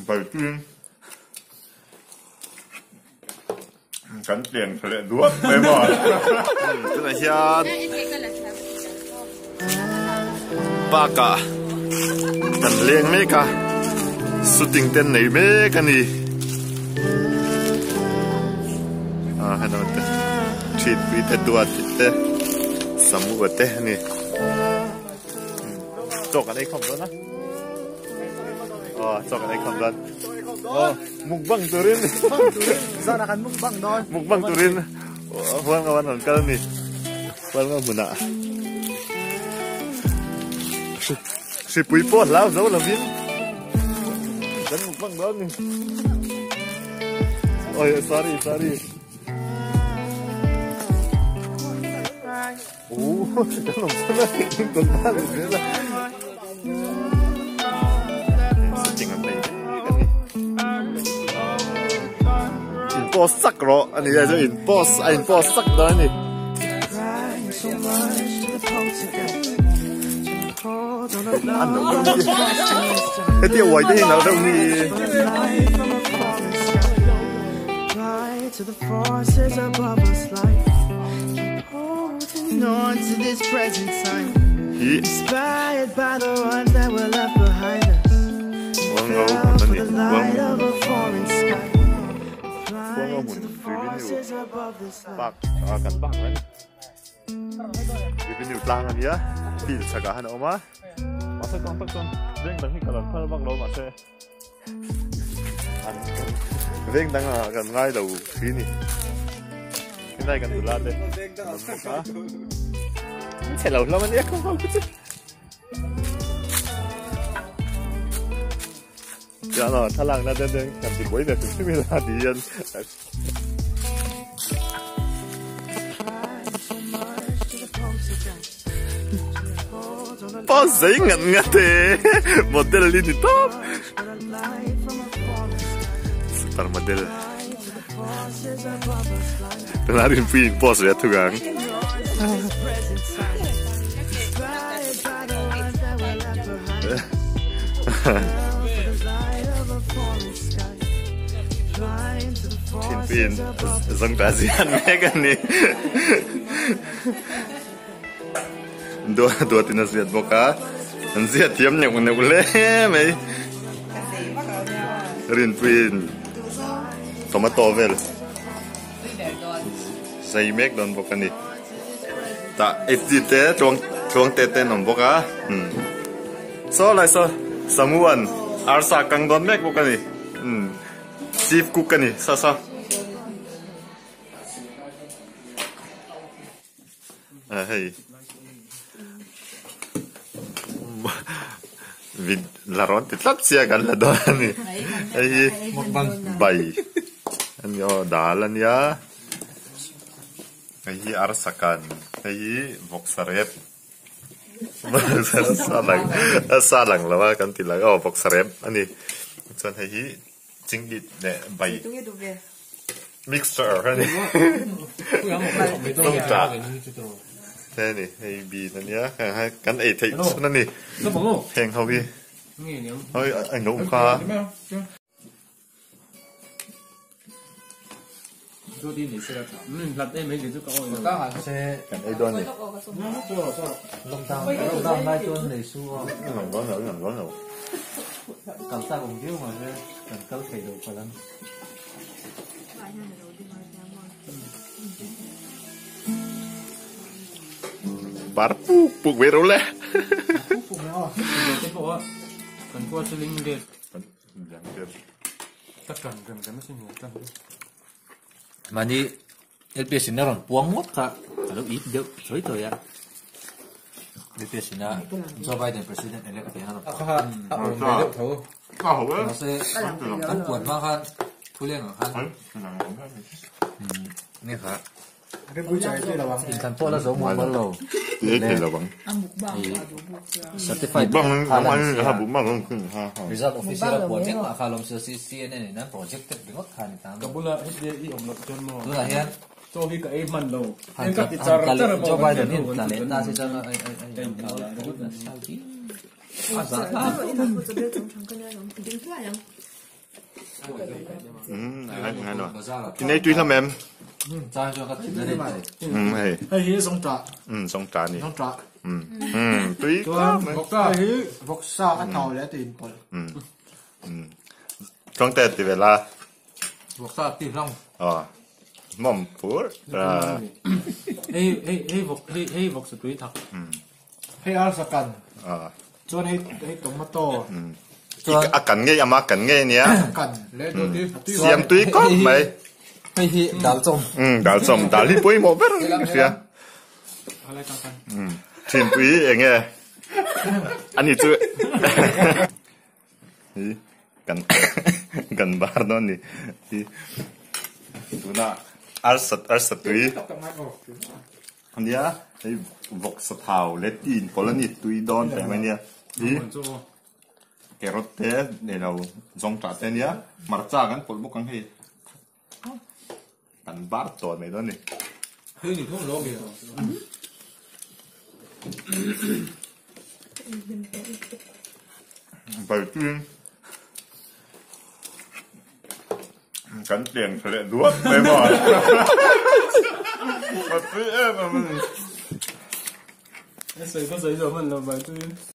Bảy tuyên cắn tiền phải lại đuốc với mỏi tức là hiền ba cả cần liền mấy cả shooting tên này mấy cái này hay nói thế treat bị thật đuổi thế sắm một thế này chọc cái này không đó nè chọc cái này không đó mukbang turin sana kan mukbang doon mukbang turin huwag kawan ng kalan ni huwag nga muna si Puipo lao dấu là viên dan mukbang doon ni ôi sorry cái lòng sân á tuần ba rồi thế là chỉnh ở đây Impose sắc rồi, anh ấy là impose sắc đó này. Anh đâu đi? Cái tiêu hoài thế nào đâu đi? Bak akan bak kan di tangan ya di sagahan oma masa kontak kon deng dang hikalan phal bak lo masa an deng dang akan ngai đầu khí ni cái này cần tự làm đây chạy lâu lắm anh không không chứ dạ rồi thằng làng na den làm gì quấy được chứ bây giờ đi yên bao giấy ngẩn ngắt thế model ini top super model kemarin pilih pose ya tukang pin dâng ta zian mấy cái này dua tina ziat boka ziat tiam nhậu nhậu lé mấy rin pin tomato vel say make don boka ni ta edite chuang tete nom boka so lại so samuan arsa kang don make boka ni chief cook ka ni sa hey vid laron ti tlap sia kan la don ni hey bay an yo dalan ya hey arsakan hey voxarep salang lawa kan ti la voxarep ani chon hey chính đi để bày mixture này đông trà thế này hay bì này nhá hai cắn ấy thấy nó này hàng hậu đi thôi anh nấu khoa lật em mấy cái chút có xe cắn ấy đoan này lông tàu hai tuần để xua ngẩn ngó nở cảm giác cũng thiếu mà chứ cần câu thể được phải lắm barpu puk beru le puk nhau cái bộ cần qua xử lý điện tất cả cần cái máy sinh cần mà đi LPS nó còn buông mất cả lúc ít được rồi thôi ạ LPS nó Joe Biden president elect thì hắn nó sẽ ăn quần mang han thu liên ở han nè hả cái bụi trái kia là bằng in thành phố là giống một con lầu thế là bằng certified bằng ha bụng bằng ha result official là buồn nhất là khá lắm sự CNN này nó projected được mất hàng tháng cái bula HDI ông lập cho nó đúng là hiện cho cái em mình đâu em các cái cho Biden hiện tại đến ta sẽ cho nó ai sao chứ ngay rồi thì nay truy thăm em Cha cho các thịt này hay hay song trà song trà nè song trà truy cho vọc trà hay vọc sao cái thầu để tiền bol trong tết thì về là buộc sa tim long mỏm phú hay vọc sự túi thật hay ăn sạc cần cho hay tomato cần nghe mà cần nghe nhé cần lấy đồ đi xiêm túi có mày hay đào trồng đào đi bôi một vết kìa xiêm túi anh nghe anh đi chơi cần bar đó nè tụi nó ăn sạch túi anh nhá cái vọc sạch hào lấy tiền có lần ít túi đòn phải mấy nhá đi cái rốt thế để nào giống trả tên nhá mà ra cái bột bốc căng hay cần bar toàn mấy đó nè hơi nhiều không lo kìa vậy chứ cắn tiền phải lại đuốc mấy mỏi mà cứ mà mình cái giấy rồi mình là vậy chứ